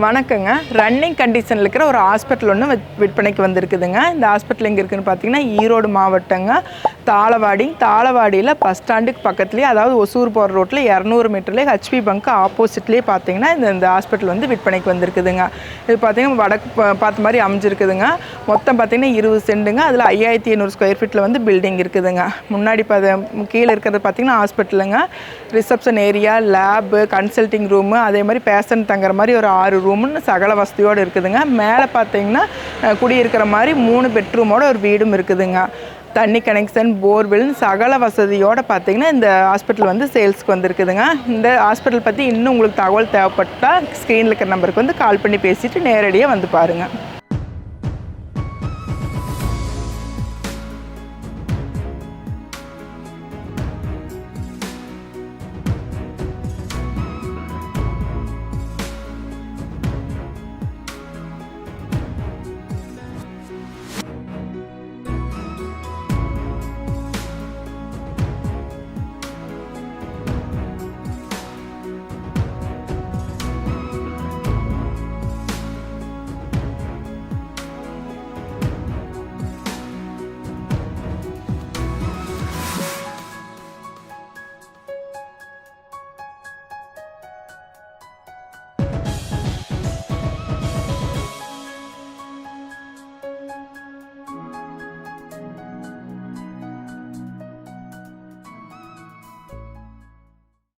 வணக்கங்க. ரன்னிங் கண்டிஷனில் இருக்கிற ஒரு ஹாஸ்பிட்டல் ஒன்று விற்பனைக்கு வந்திருக்குதுங்க. இந்த ஹாஸ்பிட்டல் எங்கே இருக்குதுன்னு பார்த்தீங்கன்னா ஈரோடு மாவட்டங்க, தாளவாடியில் பஸ் ஸ்டாண்டுக்கு பக்கத்துலேயே, அதாவது ஒசூர் போகிற ரோட்டில் 200 மீட்டர்லேயே ஹெச்பி பங்க் ஆப்போசிட்லேயே பார்த்தீங்கன்னா இந்த ஹாஸ்பிட்டல் வந்து விற்பனைக்கு வந்திருக்குதுங்க. இது பார்த்தீங்கன்னா வடக்கு பார்த்த மாதிரி அமைஞ்சிருக்குதுங்க. மொத்தம் பார்த்தீங்கன்னா 20 சென்ட்டுங்க. அதில் 5500 ஸ்கொயர் ஃபீட்டில் வந்து பில்டிங் இருக்குதுங்க. முன்னாடி கீழே இருக்கிறது பார்த்தீங்கன்னா ஹாஸ்பிட்டலுங்க, reception area, lab, consulting room, அதே மாதிரி பேஷண்ட் தங்குற மாதிரி ஒரு 6 ரூம்னு சகல வசதியோடு இருக்குதுங்க. மேலே பார்த்தீங்கன்னா குடியிருக்கிற மாதிரி 3 பெட்ரூமோட ஒரு வீடும் இருக்குதுங்க. தண்ணி கனெக்ஷன், போர்வெல், சகல வசதியோடு பார்த்தீங்கன்னா இந்த ஹாஸ்பிட்டல் வந்து சேல்ஸ்க்கு வந்திருக்குதுங்க. இந்த ஹாஸ்பிட்டல் பற்றி இன்னும் உங்களுக்கு தகவல் தேவைப்பட்டால் ஸ்க்ரீனில் இருக்கிற நம்பருக்கு வந்து கால் பண்ணி பேசிவிட்டு நேரடியாக வந்து பாருங்கள்.